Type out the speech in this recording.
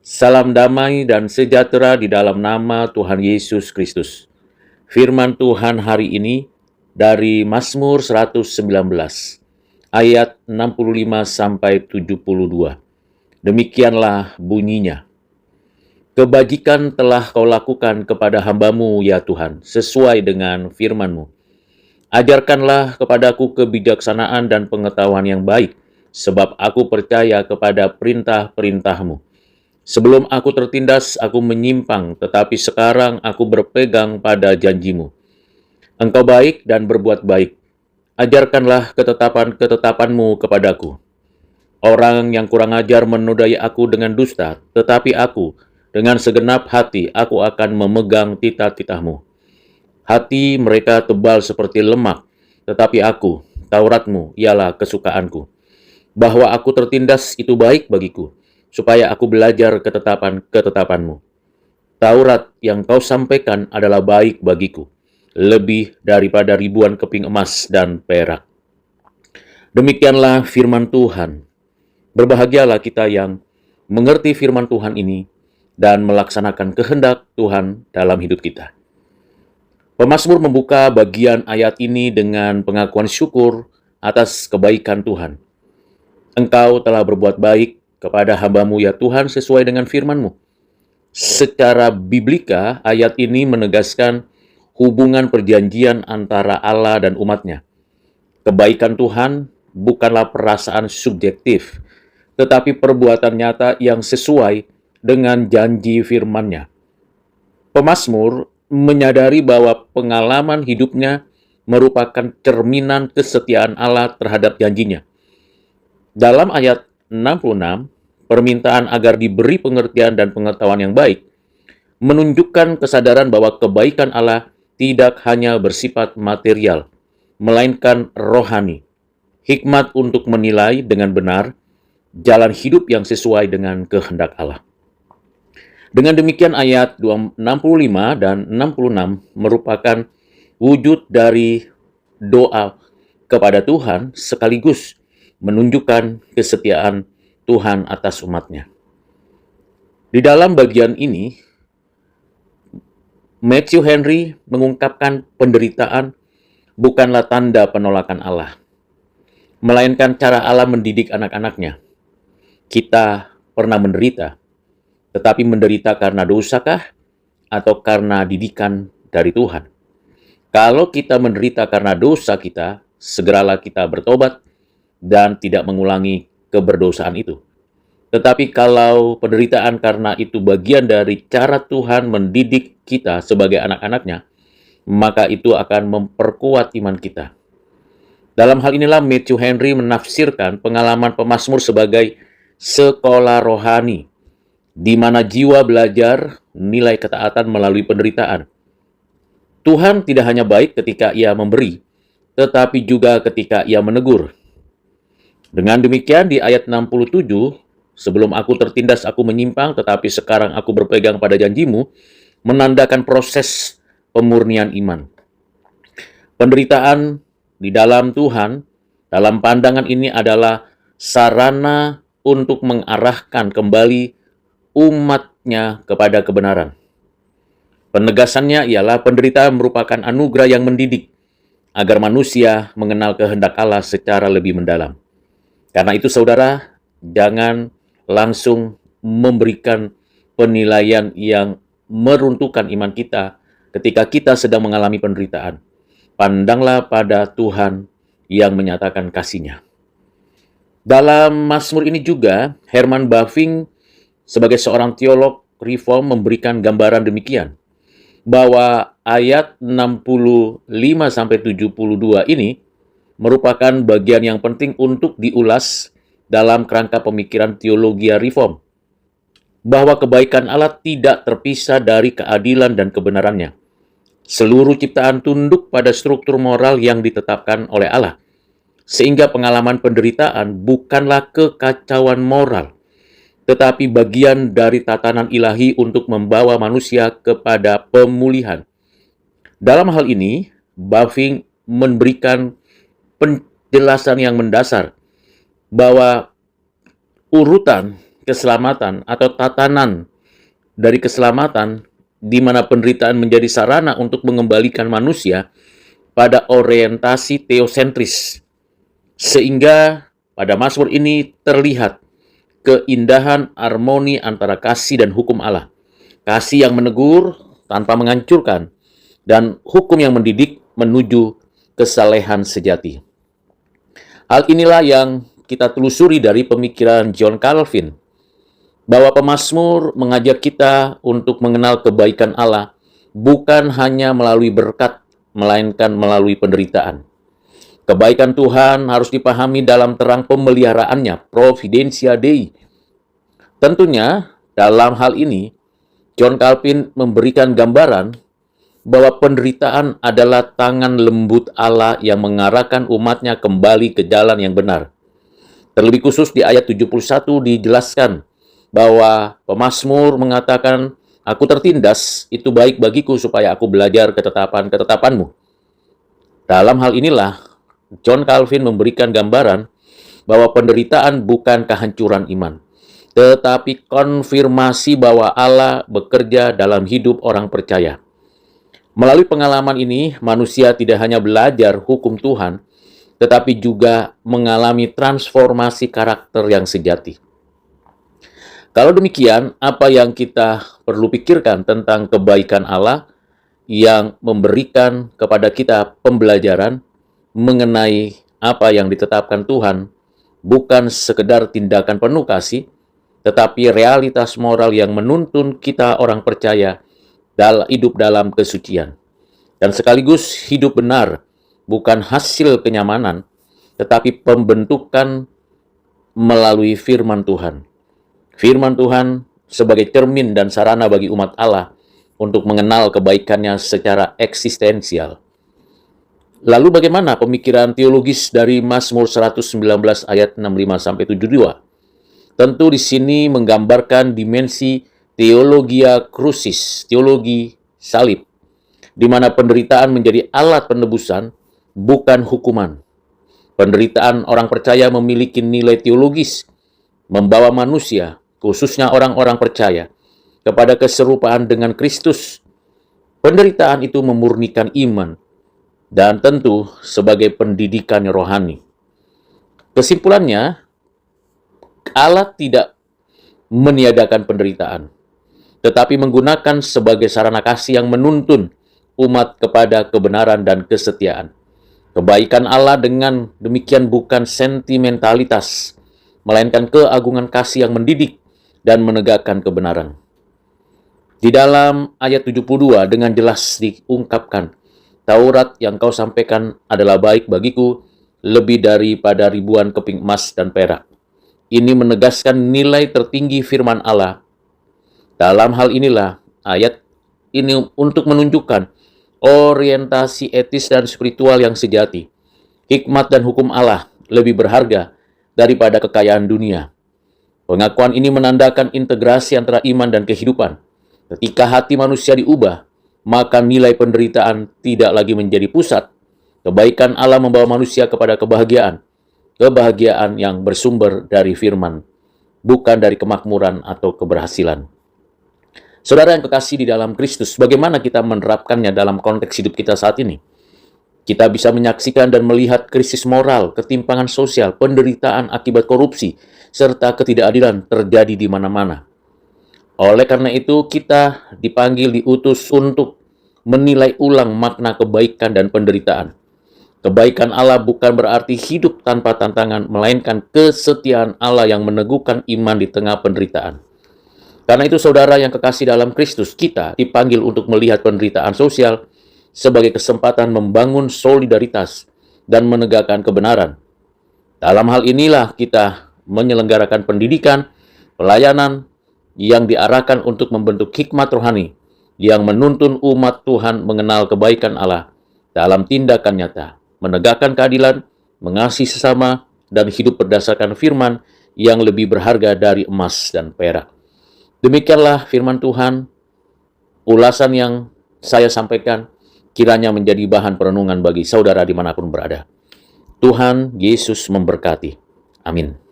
Salam damai dan sejahtera di dalam nama Tuhan Yesus Kristus. Firman Tuhan hari ini dari Mazmur 119, ayat 65 sampai 72. Demikianlah bunyinya. Kebajikan telah kau lakukan kepada hamba-Mu, ya Tuhan, sesuai dengan firman-Mu. Ajarkanlah kepadaku kebijaksanaan dan pengetahuan yang baik, sebab aku percaya kepada perintah-perintah-Mu. Sebelum aku tertindas, aku menyimpang, tetapi sekarang aku berpegang pada janji-Mu. Engkau baik dan berbuat baik. Ajarkanlah ketetapan-ketetapan-Mu kepadaku. Orang yang kurang ajar menodai aku dengan dusta, tetapi aku, dengan segenap hati, aku akan memegang titah-titah-Mu. Hati mereka tebal seperti lemak, tetapi aku, Taurat-Mu, ialah kesukaanku. Bahwa aku tertindas itu baik bagiku, supaya aku belajar ketetapan-ketetapan-Mu. Taurat yang kau sampaikan adalah baik bagiku, lebih daripada ribuan keping emas dan perak. Demikianlah firman Tuhan. Berbahagialah kita yang mengerti firman Tuhan ini dan melaksanakan kehendak Tuhan dalam hidup kita. Pemazmur membuka bagian ayat ini dengan pengakuan syukur atas kebaikan Tuhan. Engkau telah berbuat baik kepada hamba-Mu, ya Tuhan, sesuai dengan firman-Mu. Secara biblika, ayat ini menegaskan hubungan perjanjian antara Allah dan umat-Nya. Kebaikan Tuhan bukanlah perasaan subjektif, tetapi perbuatan nyata yang sesuai dengan janji firman-Nya. Pemazmur menyadari bahwa pengalaman hidupnya merupakan cerminan kesetiaan Allah terhadap janjinya. Dalam ayat 66, permintaan agar diberi pengertian dan pengetahuan yang baik menunjukkan kesadaran bahwa kebaikan Allah tidak hanya bersifat material, melainkan rohani. Hikmat untuk menilai dengan benar jalan hidup yang sesuai dengan kehendak Allah. Dengan demikian ayat 65 dan 66 merupakan wujud dari doa kepada Tuhan sekaligus menunjukkan kesetiaan Tuhan atas umat-Nya. Di dalam bagian ini, Matthew Henry mengungkapkan penderitaan bukanlah tanda penolakan Allah, melainkan cara Allah mendidik anak-anak-Nya. Kita pernah menderita, tetapi menderita karena dosakah atau karena didikan dari Tuhan? Kalau kita menderita karena dosa kita, segeralah kita bertobat dan tidak mengulangi keberdosaan itu. Tetapi kalau penderitaan karena itu bagian dari cara Tuhan mendidik kita sebagai anak-anak-Nya, maka itu akan memperkuat iman kita. Dalam hal inilah Matthew Henry menafsirkan pengalaman pemazmur sebagai sekolah rohani, di mana jiwa belajar nilai ketaatan melalui penderitaan. Tuhan tidak hanya baik ketika Ia memberi, tetapi juga ketika Ia menegur. Dengan demikian di ayat 67, sebelum aku tertindas aku menyimpang, tetapi sekarang aku berpegang pada janji-Mu, menandakan proses pemurnian iman. Penderitaan di dalam Tuhan, dalam pandangan ini adalah sarana untuk mengarahkan kembali umat-Nya kepada kebenaran. Penegasannya ialah penderitaan merupakan anugerah yang mendidik, agar manusia mengenal kehendak Allah secara lebih mendalam. Karena itu saudara, jangan langsung memberikan penilaian yang meruntuhkan iman kita ketika kita sedang mengalami penderitaan. Pandanglah pada Tuhan yang menyatakan kasih-Nya. Dalam Mazmur ini juga, Herman Bavinck sebagai seorang teolog reform memberikan gambaran demikian, bahwa ayat 65-72 ini merupakan bagian yang penting untuk diulas dalam kerangka pemikiran teologi reform, bahwa kebaikan Allah tidak terpisah dari keadilan dan kebenaran-Nya. Seluruh ciptaan tunduk pada struktur moral yang ditetapkan oleh Allah, sehingga pengalaman penderitaan bukanlah kekacauan moral, tetapi bagian dari tatanan ilahi untuk membawa manusia kepada pemulihan. Dalam hal ini, Bavinck memberikan penjelasan yang mendasar bahwa urutan keselamatan atau tatanan dari keselamatan di mana penderitaan menjadi sarana untuk mengembalikan manusia pada orientasi teosentris. Sehingga pada Mazmur ini terlihat keindahan harmoni antara kasih dan hukum Allah. Kasih yang menegur tanpa menghancurkan, dan hukum yang mendidik menuju kesalehan sejati. Hal inilah yang kita telusuri dari pemikiran John Calvin, bahwa pemazmur mengajak kita untuk mengenal kebaikan Allah bukan hanya melalui berkat, melainkan melalui penderitaan. Kebaikan Tuhan harus dipahami dalam terang pemeliharaannya, Providentia Dei. Tentunya, dalam hal ini, John Calvin memberikan gambaran bahwa penderitaan adalah tangan lembut Allah yang mengarahkan umatnya kembali ke jalan yang benar. Terlebih khusus di ayat 71 dijelaskan bahwa pemazmur mengatakan, "Aku tertindas, itu baik bagiku supaya aku belajar ketetapan-ketetapanmu." Dalam hal inilah, John Calvin memberikan gambaran bahwa penderitaan bukan kehancuran iman, tetapi konfirmasi bahwa Allah bekerja dalam hidup orang percaya. Melalui pengalaman ini, manusia tidak hanya belajar hukum Tuhan, tetapi juga mengalami transformasi karakter yang sejati. Kalau demikian, apa yang kita perlu pikirkan tentang kebaikan Allah yang memberikan kepada kita pembelajaran mengenai apa yang ditetapkan Tuhan, bukan sekedar tindakan penuh kasih, tetapi realitas moral yang menuntun kita orang percaya hidup dalam kesucian. Dan sekaligus hidup benar bukan hasil kenyamanan, tetapi pembentukan melalui firman Tuhan. Firman Tuhan sebagai cermin dan sarana bagi umat Allah untuk mengenal kebaikannya secara eksistensial. Lalu bagaimana pemikiran teologis dari Mazmur 119 ayat 65-72? Tentu di sini menggambarkan dimensi Theologia Crucis, teologi salib, di mana penderitaan menjadi alat penebusan, bukan hukuman. Penderitaan orang percaya memiliki nilai teologis, membawa manusia, khususnya orang-orang percaya, kepada keserupaan dengan Kristus. Penderitaan itu memurnikan iman, dan tentu sebagai pendidikan rohani. Kesimpulannya, Allah tidak meniadakan penderitaan, tetapi menggunakan sebagai sarana kasih yang menuntun umat kepada kebenaran dan kesetiaan. Kebaikan Allah dengan demikian bukan sentimentalitas, melainkan keagungan kasih yang mendidik dan menegakkan kebenaran. Di dalam ayat 72 dengan jelas diungkapkan, Taurat yang kau sampaikan adalah baik bagiku lebih daripada ribuan keping emas dan perak. Ini menegaskan nilai tertinggi firman Allah. Dalam hal inilah, ayat ini untuk menunjukkan orientasi etis dan spiritual yang sejati. Hikmat dan hukum Allah lebih berharga daripada kekayaan dunia. Pengakuan ini menandakan integrasi antara iman dan kehidupan. Ketika hati manusia diubah, maka nilai penderitaan tidak lagi menjadi pusat. Kebaikan Allah membawa manusia kepada kebahagiaan. Kebahagiaan yang bersumber dari firman, bukan dari kemakmuran atau keberhasilan. Saudara yang kekasih di dalam Kristus, bagaimana kita menerapkannya dalam konteks hidup kita saat ini? Kita bisa menyaksikan dan melihat krisis moral, ketimpangan sosial, penderitaan akibat korupsi, serta ketidakadilan terjadi di mana-mana. Oleh karena itu, kita dipanggil, diutus untuk menilai ulang makna kebaikan dan penderitaan. Kebaikan Allah bukan berarti hidup tanpa tantangan, melainkan kesetiaan Allah yang meneguhkan iman di tengah penderitaan. Karena itu, saudara yang kekasih dalam Kristus, kita dipanggil untuk melihat penderitaan sosial sebagai kesempatan membangun solidaritas dan menegakkan kebenaran. Dalam hal inilah kita menyelenggarakan pendidikan, pelayanan yang diarahkan untuk membentuk hikmat rohani yang menuntun umat Tuhan mengenal kebaikan Allah dalam tindakan nyata, menegakkan keadilan, mengasihi sesama, dan hidup berdasarkan firman yang lebih berharga dari emas dan perak. Demikianlah firman Tuhan, ulasan yang saya sampaikan kiranya menjadi bahan perenungan bagi saudara dimanapun berada. Tuhan Yesus memberkati. Amin.